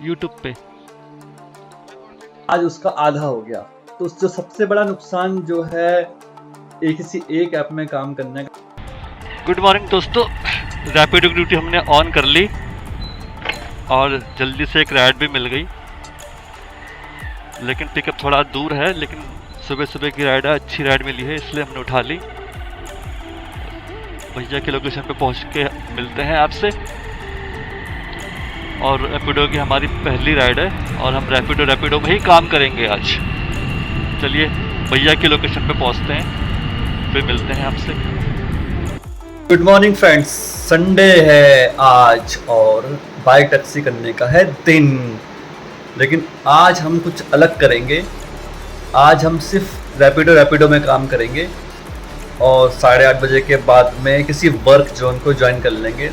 YouTube पे। आज उसका आधा हो गया। तो जो सबसे बड़ा नुकसान जो है किसी एक ऐप में काम करने का। गुड मॉर्निंग दोस्तों, रैपिडो की ड्यूटी हमने ऑन कर ली और जल्दी से एक राइड भी मिल गई, लेकिन पिकअप थोड़ा दूर है। लेकिन सुबह सुबह की राइड है, अच्छी राइड मिली है, इसलिए हमने उठा ली। भैया के लोकेशन पे पहुंच के मिलते हैं आपसे। और रैपिडो की हमारी पहली राइड है और हम रैपिडो में ही काम करेंगे आज। चलिए भैया के लोकेशन पे पहुंचते हैं, फिर मिलते हैं आपसे। गुड मॉर्निंग फ्रेंड्स, संडे है आज और बाइक टैक्सी करने का है दिन। लेकिन आज हम कुछ अलग करेंगे। आज हम सिर्फ रैपिडो में काम करेंगे और 8:30 बजे के बाद में किसी वर्क जोन को ज्वाइन कर लेंगे।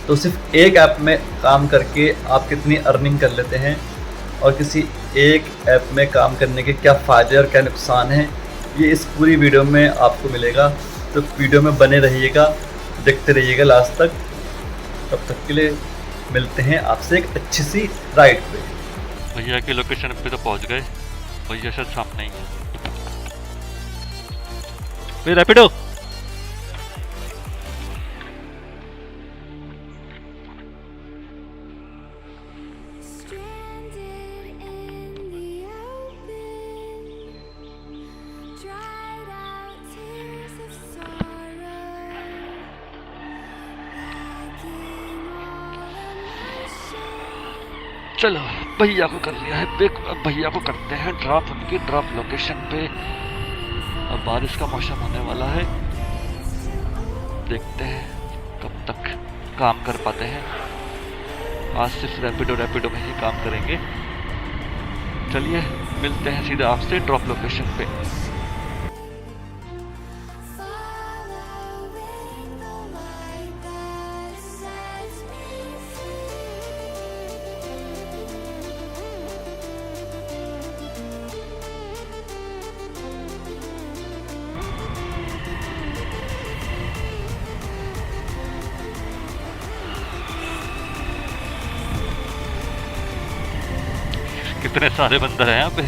तो सिर्फ एक ऐप में काम करके आप कितनी अर्निंग कर लेते हैं और किसी एक ऐप में काम करने के क्या फ़ायदे और क्या नुकसान हैं, ये इस पूरी वीडियो में आपको मिलेगा। तो वीडियो में बने रहिएगा, देखते रहिएगा लास्ट तक। तब तक के लिए मिलते हैं आपसे एक अच्छी सी राइड पे। भैया के लोकेशन पे तो पहुंच गए, भैया शायद सामने ही है। वे रैपिडो, चलो भैया को कर लिया है पिक। अब भैया को करते हैं ड्रॉप उनकी ड्रॉप लोकेशन पे। अब बारिश का मौसम होने वाला है, देखते हैं कब तक काम कर पाते हैं। आज सिर्फ रैपिडो में ही काम करेंगे। चलिए मिलते हैं सीधा आपसे ड्रॉप लोकेशन पे। कितने सारे बंदर हैं यहाँ पे।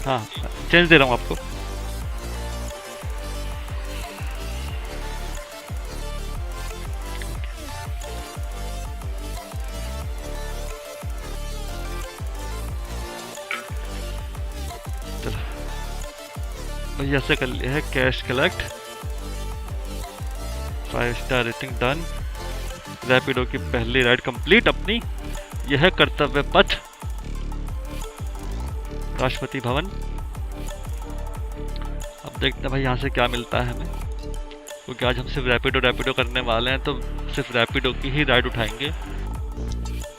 हाँ, चेंज दे रहा हूँ आपको। भैया से कर लिया है cash collect, 5 star rating done. Rapido की पहली राइड कंप्लीट अपनी। यह है कर्तव्य पथ, राष्ट्रपति भवन। अब देखते हैं भाई यहाँ से क्या मिलता है हमें, क्योंकि आज हम सिर्फ रैपिडो करने वाले हैं, तो सिर्फ रैपिडो की ही राइड उठाएंगे।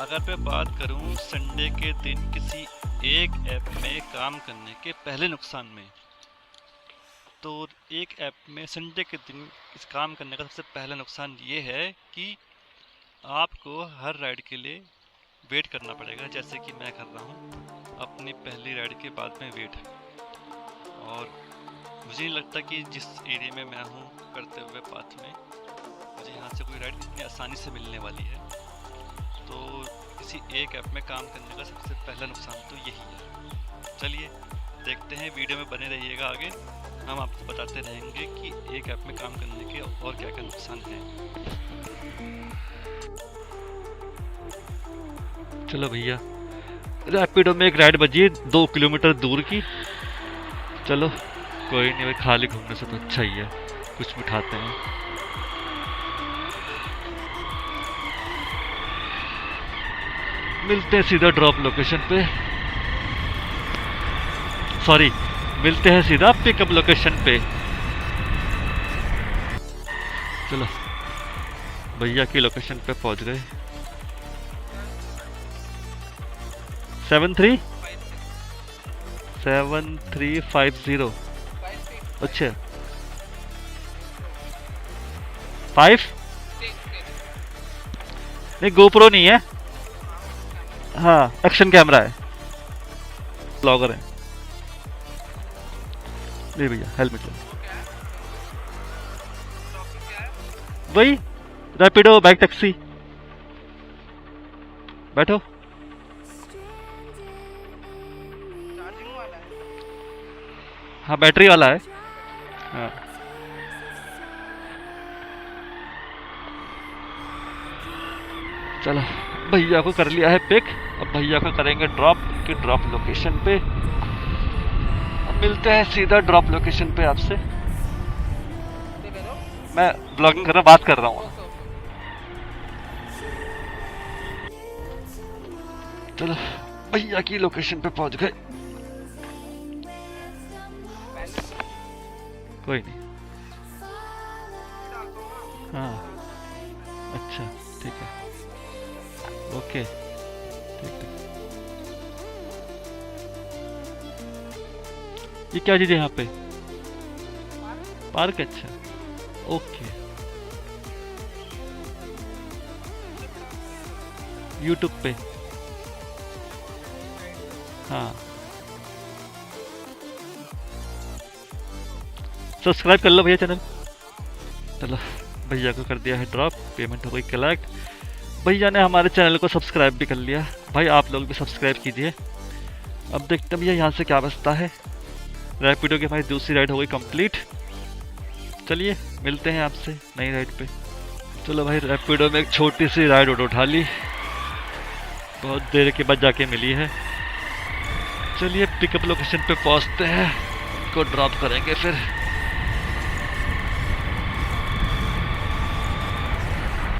अगर मैं बात करूँ संडे के दिन किसी एक ऐप में काम करने के पहले नुकसान में, तो एक ऐप में संडे के दिन इस काम करने का सबसे पहला नुकसान ये है कि आपको हर राइड के लिए वेट करना पड़ेगा। जैसे कि मैं कर रहा हूँ अपनी पहली राइड के बाद में वेट। और मुझे नहीं लगता कि जिस एरिया में मैं हूँ करते हुए पाथ में, मुझे यहाँ से कोई राइड इतनी आसानी से मिलने वाली है। तो किसी एक ऐप में काम करने का सबसे पहला नुकसान तो यही है। चलिए देखते हैं, वीडियो में बने रहिएगा। आगे हम आपको बताते रहेंगे कि एक ऐप में काम करने के और क्या क्या नुकसान हैं। चलो भैया, रैपिडो में एक राइड बजी है 2 किलोमीटर दूर की। चलो कोई नहीं भाई, खाली घूमने से तो अच्छा ही है, कुछ बिठाते हैं। मिलते हैं सीधा ड्रॉप लोकेशन पे, सॉरी मिलते हैं सीधा पिकअप लोकेशन पे। चलो भैया की लोकेशन पे पहुंच गए। 7350। अच्छा 5? नहीं GoPro नहीं है, हाँ एक्शन कैमरा है, ब्लॉगर है। ले भैया हेलमेट ले, वही रैपिडो बाइक टैक्सी, बैठो। हाँ बैटरी वाला है, हाँ। चलो भैया को कर लिया है पिक, अब भैया को करेंगे ड्रॉप की ड्रॉप लोकेशन पे। अब मिलते हैं सीधा ड्रॉप लोकेशन पे आपसे। मैं ब्लॉगिंग कर रहा, बात कर रहा हूँ। चलो भैया की लोकेशन पे पहुंच गए। कोई नहीं, हाँ अच्छा ठीक है, ओके ठीक है। ये क्या चीज़ है यहाँ पे? पार्क, अच्छा ओके। यूट्यूब पे, हाँ सब्सक्राइब कर लो भैया चैनल। चलो भैया को कर दिया है ड्रॉप, पेमेंट हो गई कलेक्ट। भैया ने हमारे चैनल को सब्सक्राइब भी कर लिया, भाई आप लोग भी सब्सक्राइब कीजिए। अब देखते हैं भैया यहाँ से क्या बचता है। रैपिडो की भाई दूसरी राइड हो गई कंप्लीट। चलिए मिलते हैं आपसे नई राइड पे। चलो भाई रैपिडो में एक छोटी सी राइड उठा ली, बहुत देर के बाद जाके मिली है। चलिए पिकअप लोकेशन पे पहुंचते हैं, उनको ड्रॉप करेंगे फिर।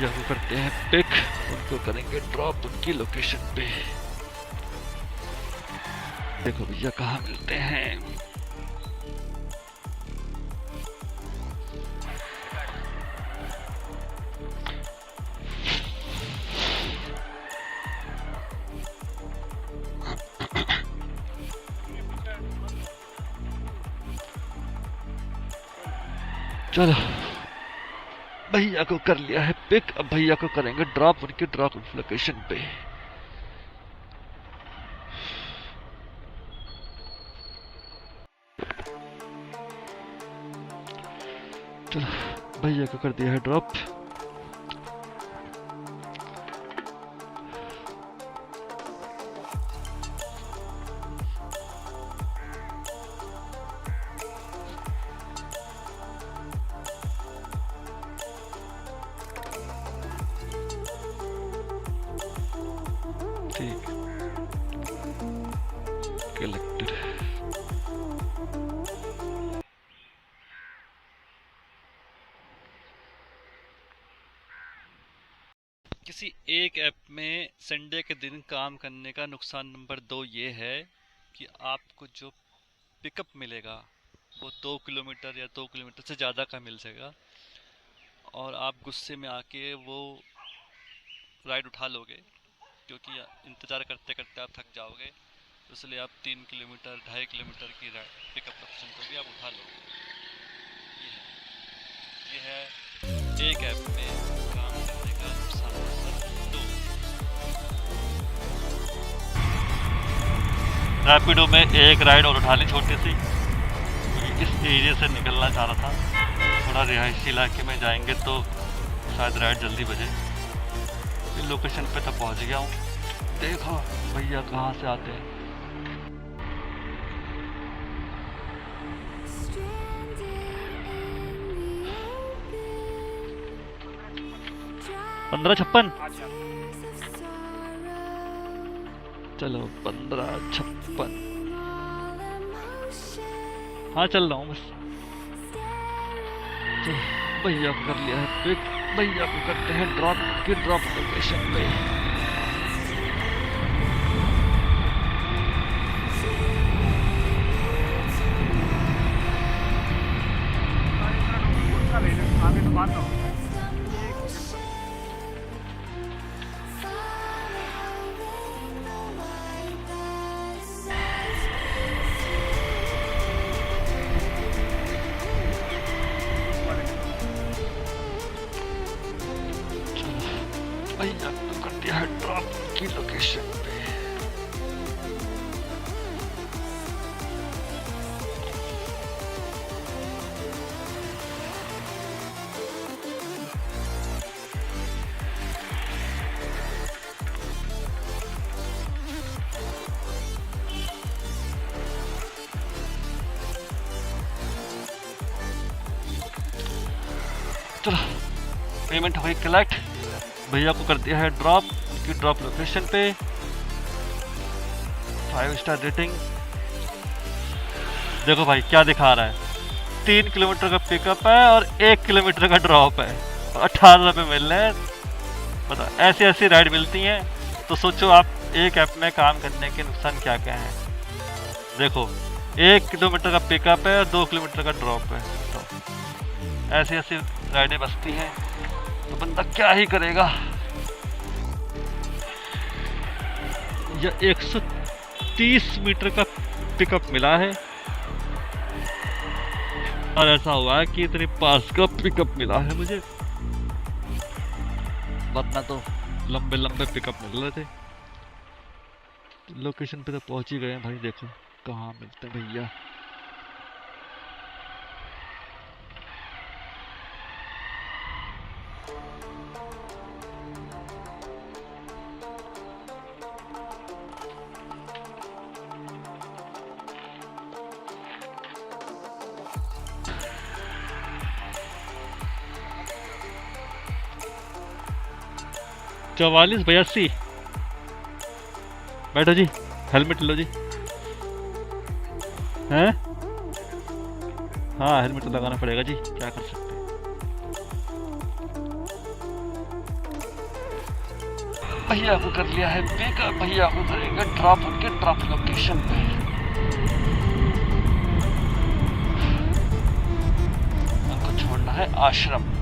जब करते हैं पिक, उनको करेंगे ड्रॉप उनकी लोकेशन पे। देखो भैया कहाँ मिलते हैं। चलो भैया को कर लिया है पिक, अब भैया को करेंगे ड्रॉप उनकी ड्रॉप लोकेशन पे। चलो भैया को कर दिया है ड्रॉप। ठीक कलेक्टेड। किसी एक ऐप में संडे के दिन काम करने का नुकसान नंबर 2 ये है कि आपको जो पिकअप मिलेगा वो 2 किलोमीटर या 2 किलोमीटर से ज़्यादा का मिल जाएगा, और आप गुस्से में आके वो राइड उठा लोगे, क्योंकि इंतज़ार करते करते आप थक जाओगे, तो इसलिए आप 3 किलोमीटर 2.5 किलोमीटर की पिकअप ऑप्शन को भी आप उठा लोगे। ये है एक ऐप में काम करने का नुकसान नंबर 2। रैपिडो में एक राइड और उठा ली छोटी सी, क्योंकि इस एरिया से निकलना चाह रहा था। थोड़ा रिहायशी इलाके में जाएंगे तो शायद राइड जल्दी बजे। लोकेशन पे तो पहुंच गया हूँ, देखो भैया कहाँ से आते हैं। 1556। चलो 1556, हाँ चल रहा हूँ बस। तो भैया को कर लिया है पिक, भैया को करते हैं ड्रॉप की ड्रॉप लोकेशन पे। भैया को कर दिया है ड्रॉप की लोकेशन पे। चलो पेमेंट हो गई कलेक्ट, भैया को कर दिया है ड्रॉप की ड्रॉप लोकेशन पे। 5 स्टार रेटिंग। देखो भाई क्या दिखा रहा है, 3 किलोमीटर का पिकअप है और 1 किलोमीटर का ड्रॉप है और 18 रुपये मिल रहे हैं। बता ऐसी ऐसी राइड मिलती हैं तो सोचो आप एक ऐप में काम करने के नुकसान क्या क्या हैं। देखो 1 किलोमीटर का पिकअप है और 2 किलोमीटर का ड्रॉप है, तो ऐसी ऐसी राइडें बसती हैं तो बंदा क्या ही करेगा। यह 130 मीटर का पिकअप मिला है और ऐसा हुआ है कि इतने पास का पिकअप मिला है मुझे, वरना तो लंबे लंबे पिकअप मिल रहे थे। लोकेशन पे तो पहुंच ही गए हैं भाई, देखो कहाँ मिलते हैं भैया। चौवालीस 82। बैठो जी, हेलमेट लो जी। हैं? हाँ हेलमेट तो लगाना पड़ेगा जी, क्या कर सकते हैं। भैया को कर लिया है पिकअप, भैया को करेंगे ड्रॉप उनके ड्रॉप लोकेशन पे। हमको छोड़ना है आश्रम।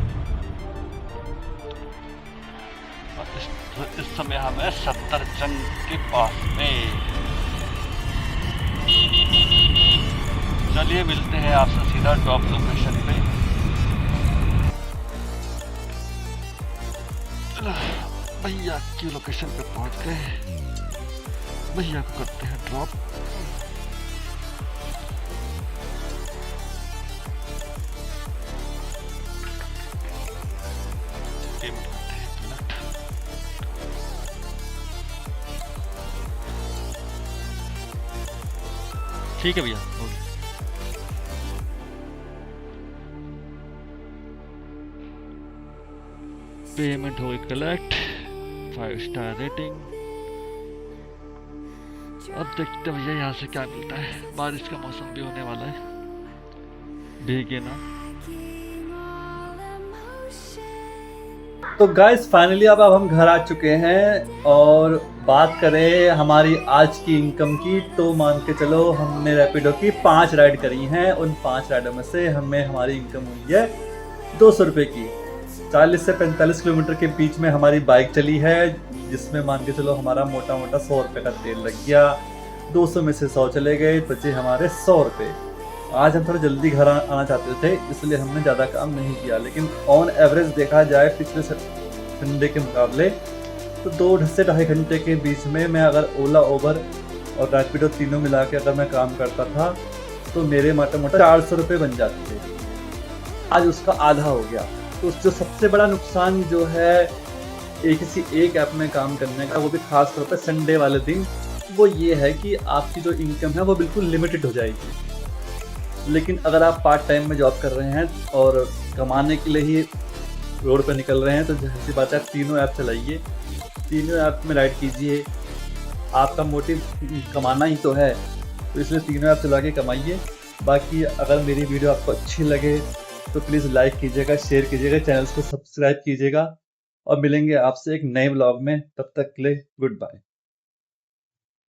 इस समय हमें सफदरजंग के पास में। चलिए मिलते हैं आपसे सीधा ड्रॉप लोकेशन पे। भैया की लोकेशन पे पहुंच गए, भैया को करते हैं ड्रॉप। पेमेंट करते हैं कलेक्ट। ठीक है भैया, हो गया। पेमेंट हो गई कलेक्ट, 5 स्टार रेटिंग। अब देखते हैं भैया यहाँ से क्या मिलता है। बारिश का मौसम भी होने वाला है, भीगे ना। तो गाइस फाइनली अब हम घर आ चुके हैं और बात करें हमारी आज की इनकम की, तो मान के चलो हमने रैपिडो की 5 राइड करी हैं। उन 5 राइडों में से हमें हमारी इनकम हुई है 200 रुपये की। 40 से 45 किलोमीटर के बीच में हमारी बाइक चली है, जिसमें मान के चलो हमारा मोटा मोटा 100 रुपये का तेल लग गया। 200 में से 100 चले गए, बचे हमारे 100 रुपये। आज हम थोड़ा जल्दी घर आना चाहते थे, इसलिए हमने ज़्यादा काम नहीं किया, लेकिन ऑन एवरेज देखा जाए पिछले संडे के मुकाबले तो 2 से ढाई घंटे के बीच में मैं अगर ओला, उबर और रैपिडो तीनों मिला के अगर मैं काम करता था तो मेरे मोटा मोटा 400 रुपये बन जाते थे। आज उसका आधा हो गया। तो जो सबसे बड़ा नुकसान जो है एक ऐप में काम करने का, वो भी खास तौर पर संडे वाले दिन, वो ये है कि आपकी जो इनकम है वो बिल्कुल लिमिटेड हो जाएगी। लेकिन अगर आप पार्ट टाइम में जॉब कर रहे हैं और कमाने के लिए ही रोड पर निकल रहे हैं तो जाहिर सी बात है तीनों ऐप चलाइए, तीनों ऐप में राइड कीजिए। आपका मोटिव कमाना ही तो है, तो इसलिए तीनों ऐप चला के कमाइए। बाकी अगर मेरी वीडियो आपको अच्छी लगे तो प्लीज़ लाइक कीजिएगा, शेयर कीजिएगा, चैनल को सब्सक्राइब कीजिएगा और मिलेंगे आपसे एक नए व्लॉग में। तब तक के लिए गुड बाय।